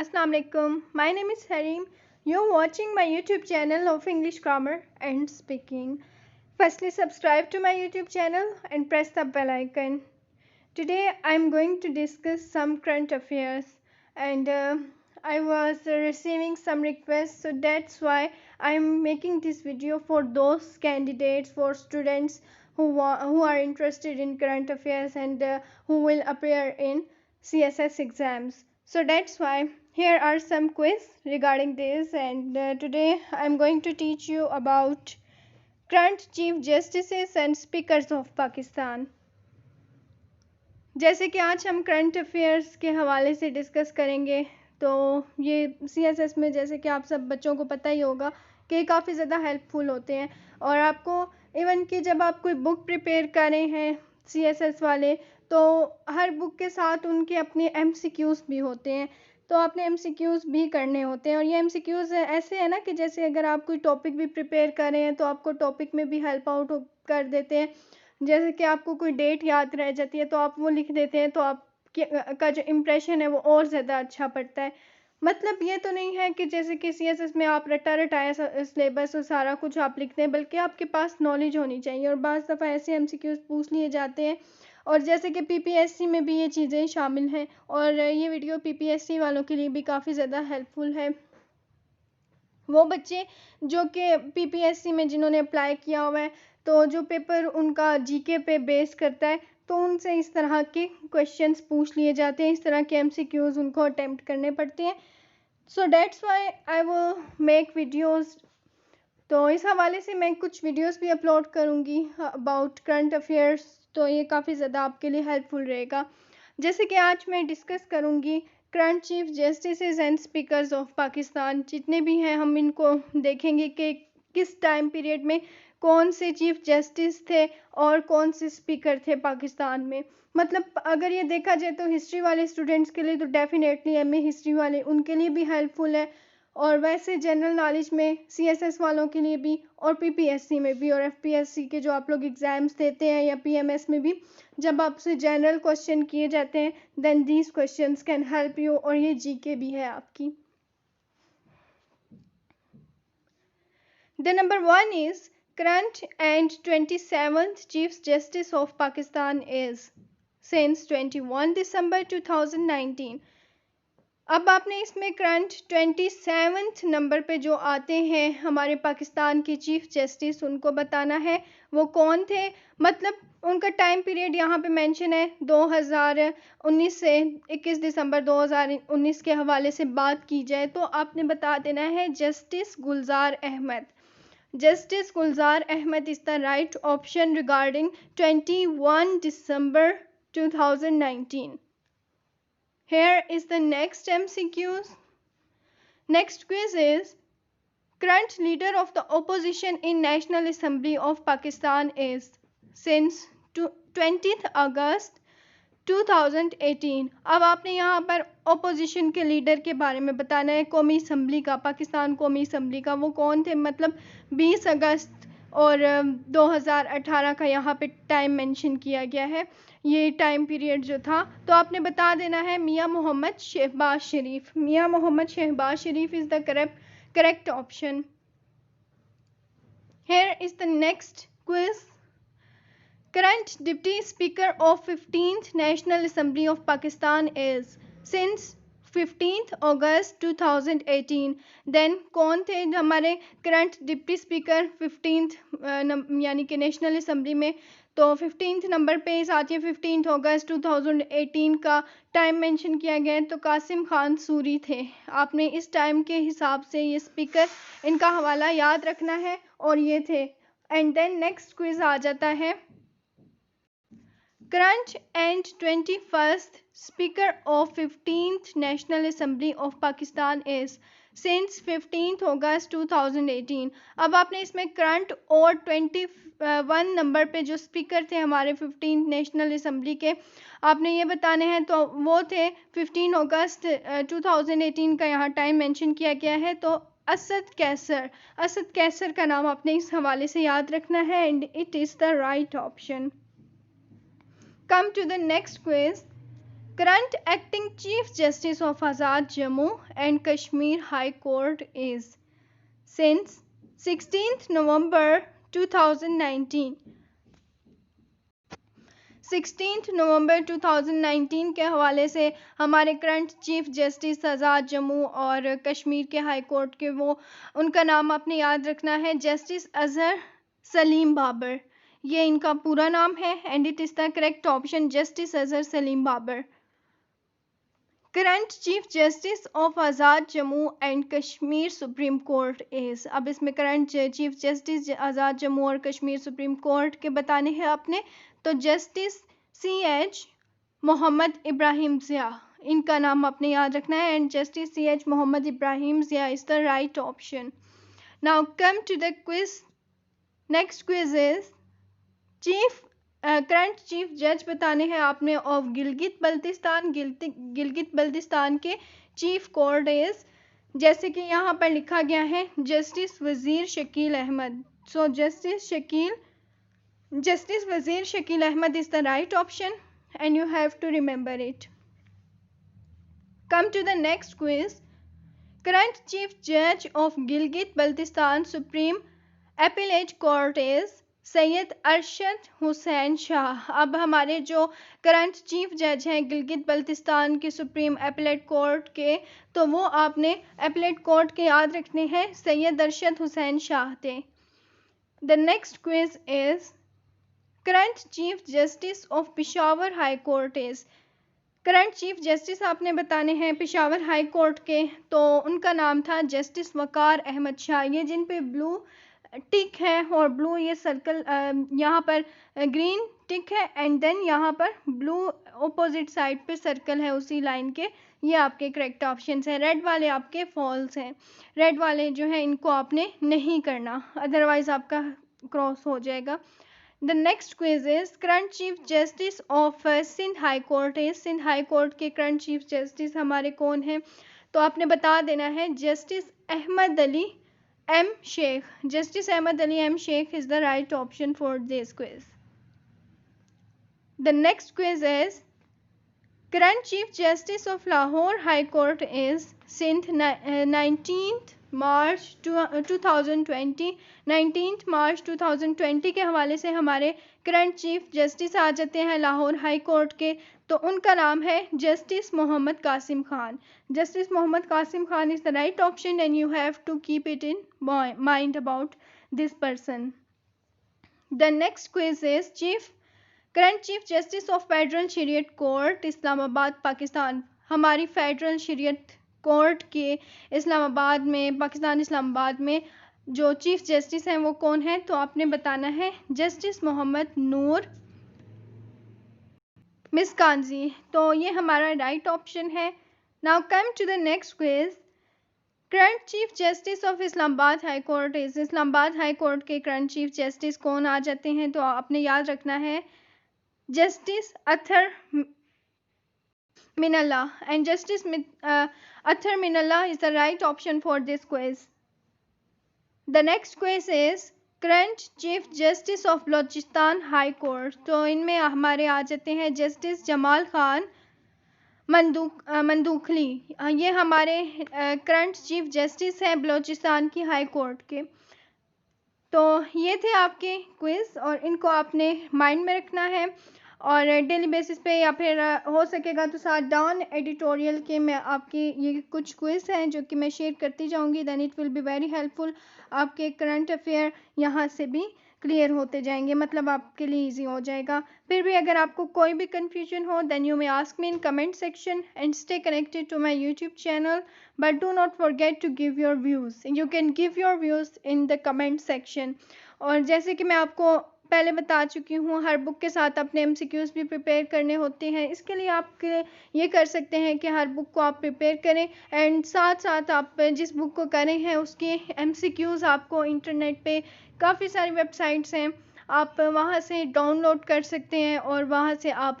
Assalamu alaikum. My name is Harim. You're watching my YouTube channel of English grammar and speaking. Firstly, subscribe to my YouTube channel and press the bell icon. Today I'm going to discuss some current affairs and I was receiving some requests, so that's why I'm making this video for those candidates, for students who are interested in current affairs and who will appear in CSS exams. So that's why here are some quiz regarding this, and today I'm going to teach you about current Chief Justices and Speakers of Pakistan. जैसे कि आज हम current affairs के हवाले से discuss करेंगे, तो ये CSS में जैसे कि आप सब बच्चों को पता ही होगा कि काफ़ी ज़्यादा हेल्पफुल होते हैं। और आपको इवन कि जब आप कोई बुक प्रिपेयर कर रहे हैं CSS वाले, तो हर बुक के साथ उनके अपने MCQs भी होते हैं, तो आपने MCQs भी करने होते हैं। और ये MCQs ऐसे है ना कि जैसे अगर आप कोई टॉपिक भी प्रिपेयर कर रहे हैं तो आपको टॉपिक में भी हेल्प आउट कर देते हैं। जैसे कि आपको कोई डेट याद रह जाती है तो आप वो लिख देते हैं, तो आपका जो इम्प्रेशन है वो और ज़्यादा अच्छा पड़ता है। मतलब ये तो नहीं है कि जैसे कि CSS में आप रटा रटाया सिलेबस और सारा कुछ आप लिखते हैं, बल्कि आपके पास नॉलेज होनी चाहिए। और बाज़ दफ़ा ऐसे MCQs पूछ लिए जाते हैं, और जैसे कि PPSC में भी ये चीज़ें शामिल हैं, और ये वीडियो PPSC वालों के लिए भी काफ़ी ज़्यादा हेल्पफुल है। वो बच्चे जो कि PPSC में जिन्होंने अप्लाई किया हुआ है, तो जो पेपर उनका GK पे बेस करता है, तो उनसे इस तरह के क्वेश्चंस पूछ लिए जाते हैं, इस तरह के MCQs उनको अटेम्प्ट करने पड़ते हैं। So that's why I will make videos. तो इस हवाले से मैं कुछ वीडियोस भी अपलोड करूँगी अबाउट करंट अफेयर्स, तो ये काफ़ी ज़्यादा आपके लिए हेल्पफुल रहेगा। जैसे कि आज मैं डिस्कस करूँगी current chief justices and speakers of Pakistan, जितने भी हैं हम इनको देखेंगे कि किस टाइम पीरियड में कौन से चीफ जस्टिस थे और कौन से स्पीकर थे पाकिस्तान में। मतलब अगर ये देखा जाए तो हिस्ट्री वाले स्टूडेंट्स के लिए तो डेफिनेटली MA हिस्ट्री वाले उनके लिए भी हेल्पफुल है, और वैसे जनरल नॉलेज में CSS वालों के लिए भी, और PPSC में भी, और FPSC के जो आप लोग एग्ज़ाम्स देते हैं या PMS में भी जब आपसे जनरल क्वेश्चन किए जाते हैं, then these questions can help you, और ये GK भी है आपकी। The number 1 is current and 27th Chief Justice of Pakistan is since 21 December 2019। अब आपने इसमें करंट 27th नंबर पे जो आते हैं हमारे पाकिस्तान के चीफ जस्टिस, उनको बताना है वो कौन थे। मतलब उनका टाइम पीरियड यहाँ पे मेंशन है 2019 से 21 दिसंबर 2019 के हवाले से बात की जाए तो आपने बता देना है justice Gulzar Ahmad. Justice Gulzar Ahmed is the right option regarding 21 December 2019. Here is the next MCQs. Next quiz is current leader of the opposition in National Assembly of Pakistan is since 20th August 2018। अब आपने यहाँ पर opposition के leader के बारे में बताना है, कौमी असम्बली का, पाकिस्तान कौमी असम्बली का वो कौन थे। मतलब 20 अगस्त और 2018 का यहाँ पे टाइम मेंशन किया गया है, ये टाइम पीरियड जो था। तो आपने बता देना है मियाँ Mohammad Shahbaz Sharif. Mian Mohammad Shahbaz Sharif is the correct option. Here is the next quiz. Current Deputy Speaker of 15th National Assembly of Pakistan is since 15th August 2018। Then कौन थे हमारे करंट डिप्टी स्पीकर 15th यानी कि नेशनल असम्बली में। तो 15th नंबर पे आती है 15th अगस्त 2018 का टाइम मेंशन किया गया है, तो कासिम खान सूरी थे। आपने इस टाइम के हिसाब से ये स्पीकर इनका हवाला याद रखना है, और ये थे। एंड देन नेक्स्ट क्विज आ जाता है current and 21st Speaker of 15th National Assembly of Pakistan is since 15th August 2018। अब आपने इसमें करंट और 21 नंबर पे जो स्पीकर थे हमारे 15th नेशनल असम्बली के, आपने ये बताने हैं। तो वो थे 15 अगस्त 2018 का यहाँ टाइम मेंशन किया गया है, तो असद कैसर का नाम आपने इस हवाले से याद रखना है, and it is the right option. Come to the next quiz. Current acting chief justice of Azad Jammu and Kashmir high court is since 16th नवंबर 2019। 16 नवंबर 2019 के हवाले से हमारे current chief justice Azad Jammu और कश्मीर के हाई कोर्ट के वो उनका नाम आपने याद रखना है जस्टिस अजहर सलीम बाबर। ये इनका पूरा नाम है and it is the correct option justice Azhar Saleem Babar. Current chief justice of Azad Jammu and Kashmir supreme court is. अब इसमें current chief justice Azad Jammu और कश्मीर सुप्रीम कोर्ट के बताने हैं आपने, तो जस्टिस CH मोहम्मद इब्राहिम ज़िया, इनका नाम आपने याद रखना है and justice CH Mohammad Ibrahim Zia is the right option. Now come to the quiz. Next quiz is chief current chief जज बताने हैं आपने ऑफ गिलगित बल्तिस्तान। गिलगित बल्तिस्तान के चीफ कोर्ट इज, जैसे कि यहाँ पर लिखा गया है, justice Wazir Shakeel Ahmad. So justice Wazir Shakeel Ahmed is the right option and you have to remember it. Come to the next quiz. Current Chief Judge of Gilgit-Baltistan Supreme Appellate Court is Syed Arshad Hussain Shah. अब हमारे जो करंट चीफ जज हैं गिलगित बल्तिस्तान के सुप्रीम एपलेट कोर्ट के, तो वो आपने एपलेट कोर्ट के याद रखने हैं, सैयद अरशद हुसैन शाह थे। The next quiz is current chief justice of Peshawar high court is. Current chief justice आपने बताने हैं पिशावर हाई कोर्ट के, तो उनका नाम था जस्टिस वकार अहमद शाह। ये जिन पे ब्लू टिक है और ब्लू ये सर्कल, यहाँ पर ग्रीन टिक है एंड देन यहाँ पर ब्लू ऑपोजिट साइड पे सर्कल है उसी लाइन के, ये आपके करेक्ट ऑप्शंस हैं। रेड वाले आपके फॉल्स हैं, रेड वाले जो है इनको आपने नहीं करना, अदरवाइज आपका क्रॉस हो जाएगा। The next quiz is current chief justice of Sindh high court is। Sindh high court के करंट चीफ जस्टिस हमारे कौन हैं, तो आपने बता देना है justice Ahmed Ali M Sheikh. Justice Ahmed Ali M Sheikh is the right option for this quiz. The next quiz is current chief justice of Lahore High Court is since 19th मार्च 2020। 19 मार्च 2020 के हवाले से हमारे करंट चीफ जस्टिस आ जाते हैं लाहौर हाई कोर्ट के, तो उनका नाम है justice Mohammad Qasim Khan. Justice Mohammad Qasim Khan is the right option and you have to keep it in mind about this person. The next quiz is current chief justice of federal Shariat court Islamabad Pakistan. हमारी federal Shariat court के इस्लामाबाद में, पाकिस्तान इस्लामाबाद में जो चीफ जस्टिस हैं वो कौन है, तो आपने बताना है जस्टिस मोहम्मद नूर मिसकांजी। तो ये हमारा राइट ऑप्शन है। Now come to the next quiz. Current chief justice of Islamabad high court is. Islamabad high court के करंट चीफ जस्टिस कौन आ जाते हैं, तो आपने याद रखना है justice Athar Minalla, and Justice Athar Minalla is the right option for this quiz. The next quiz is current Chief Justice of Balochistan High Court। तो इनमें हमारे आ जाते हैं जस्टिस जमाल खान मंदूखली। ये हमारे करंट चीफ जस्टिस हैं बलूचिस्तान की हाई कोर्ट के। तो ये थे आपके क्विज और इनको आपने माइंड में रखना है और डेली बेसिस पे या फिर हो सकेगा तो साथ डाउन एडिटोरियल के मैं आपके ये कुछ क्विज हैं जो कि मैं शेयर करती जाऊंगी, then it will be very helpful. आपके करंट अफेयर यहाँ से भी क्लियर होते जाएंगे, मतलब आपके लिए इजी हो जाएगा। फिर भी अगर आपको कोई भी कंफ्यूजन हो then you may ask me in comment section and stay connected to my YouTube channel, but do not forget to give your views. You can give your views in the comment section. और जैसे कि मैं आपको पहले बता चुकी हूँ, हर book के साथ अपने MCQs भी प्रिपेयर करने होते हैं। इसके लिए आप ये कर सकते हैं कि हर बुक को आप प्रिपेयर करें एंड साथ साथ आप जिस बुक को करें हैं उसके MCQs आपको इंटरनेट पे काफ़ी सारी वेबसाइट्स हैं, आप वहाँ से डाउनलोड कर सकते हैं और वहाँ से आप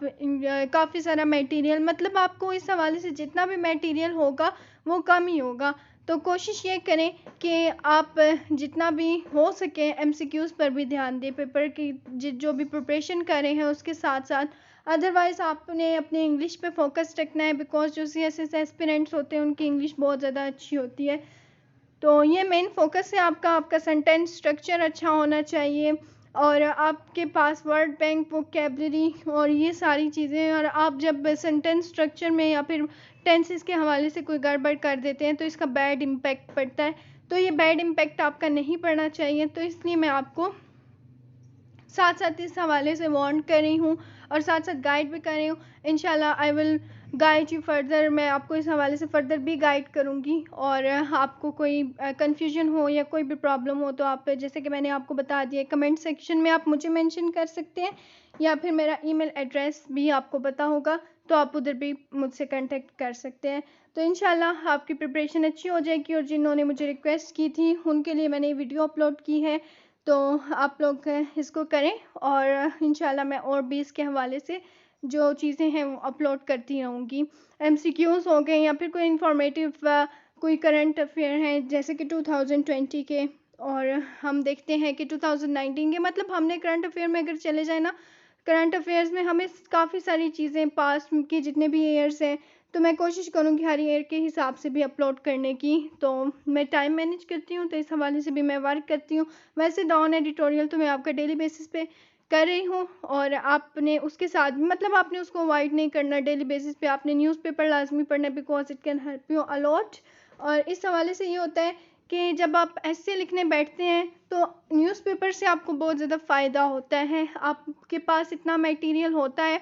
काफ़ी सारा मटेरियल, मतलब आपको इस हवाले से जितना भी मटेरियल होगा वो कम ही होगा। तो कोशिश ये करें कि आप जितना भी हो सके MCQs पर भी ध्यान दें। पेपर की जो भी प्रिपरेशन कर रहे हैं उसके साथ साथ अदरवाइज़ आपने अपने इंग्लिश पे फोकस रखना है, बिकॉज़ जो CSS एस्पिरेंट्स होते हैं उनकी इंग्लिश बहुत ज़्यादा अच्छी होती है। तो ये मेन फोकस है आपका। आपका सेंटेंस स्ट्रक्चर अच्छा होना चाहिए और आपके पास वर्ड बैंक, वोकैबुलरी और ये सारी चीज़ें। और आप जब सेंटेंस स्ट्रक्चर में या फिर टेंसेस के हवाले से कोई गड़बड़ कर देते हैं तो इसका बैड इम्पैक्ट पड़ता है। तो ये बैड इम्पैक्ट आपका नहीं पड़ना चाहिए, तो इसलिए मैं आपको साथ साथ इस हवाले से वार्न कर रही हूँ और साथ साथ गाइड भी कर रही हूँ। इंशाल्लाह I will guide you further. मैं आपको इस हवाले से फर्दर भी गाइड करूँगी। और आपको कोई कन्फ्यूजन हो या कोई भी प्रॉब्लम हो तो आप, जैसे कि मैंने आपको बता दिया, कमेंट सेक्शन में आप मुझे मेंशन कर सकते हैं, या फिर मेरा ईमेल एड्रेस भी आपको पता होगा तो आप उधर भी मुझसे कांटेक्ट कर सकते हैं। तो इंशाल्लाह आपकी प्रिपरेशन अच्छी हो जाएगी। और जिन्होंने मुझे रिक्वेस्ट की थी उनके लिए मैंने वीडियो अपलोड की है, तो आप लोग इसको करें। और इंशाल्लाह मैं और भी इसके हवाले से जो चीज़ें हैं वो अपलोड करती रहूँगी। MCQs हो गए या फिर कोई इंफॉर्मेटिव कोई करंट अफेयर हैं जैसे कि 2020 के, और हम देखते हैं कि 2019 के। मतलब हमने करंट अफेयर में अगर चले जाए ना, करंट अफेयर्स में हमें काफ़ी सारी चीज़ें पास्ट के जितने भी ईयर्स हैं, तो मैं कोशिश करूँगी हर ईयर के हिसाब से भी अपलोड करने की। तो मैं टाइम मैनेज करती हूँ तो इस हवाले से भी मैं वर्क करती हूँ। वैसे डाउन एडिटोरियल तो मैं आपका डेली बेसिस पे कर रही हूँ, और आपने उसके साथ भी, मतलब आपने उसको अवॉइड नहीं करना। डेली बेसिस पे आपने न्यूज़पेपर लाजमी पढ़ना है, because it can help you a lot. और इस हवाले से ये होता है कि जब आप ऐसे लिखने बैठते हैं तो न्यूज़पेपर से आपको बहुत ज़्यादा फ़ायदा होता है। आपके पास इतना मटेरियल होता है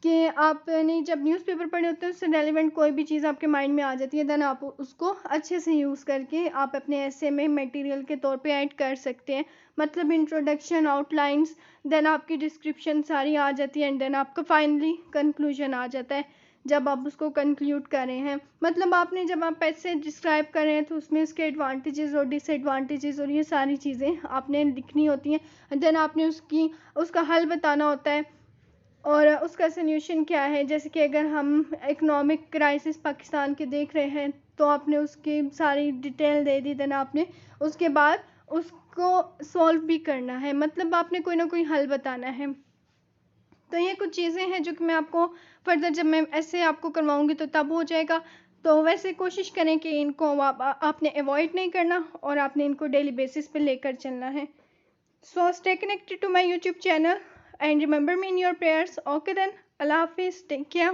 कि आपने जब न्यूज़पेपर पढ़े होते हैं उससे रेलिवेंट कोई भी चीज़ आपके माइंड में आ जाती है, देन आप उसको अच्छे से यूज़ करके आप अपने ऐसे में मटेरियल के तौर पे ऐड कर सकते हैं। मतलब इंट्रोडक्शन, आउटलाइंस, देन आपकी डिस्क्रिप्शन सारी आ जाती है, एंड देन आपका फाइनली कंक्लूजन आ जाता है जब आप उसको कंक्लूड कर रहे हैं। मतलब आपने जब आप ऐसे डिस्क्राइब कर रहे हैं तो उसमें उसके एडवांटेजेस और डिसएडवांटेजेस और ये सारी चीज़ें आपने लिखनी होती हैं। देन आपने उसका हल बताना होता है और उसका सल्यूशन क्या है। जैसे कि अगर हम इकोनॉमिक क्राइसिस पाकिस्तान के देख रहे हैं तो आपने उसकी सारी डिटेल दे दी, देन आपने उसके बाद उसको सॉल्व भी करना है। मतलब आपने कोई ना कोई हल बताना है। तो ये कुछ चीज़ें हैं जो कि मैं आपको फर्दर जब मैं ऐसे आपको करवाऊंगी तो तब हो जाएगा। तो वैसे कोशिश करें कि इनको आपने अवॉइड नहीं करना और आपने इनको डेली बेसिस पे लेकर चलना है। So stay connected to my YouTube channel and remember me in your prayers. Okay then, Allah Hafiz, take care.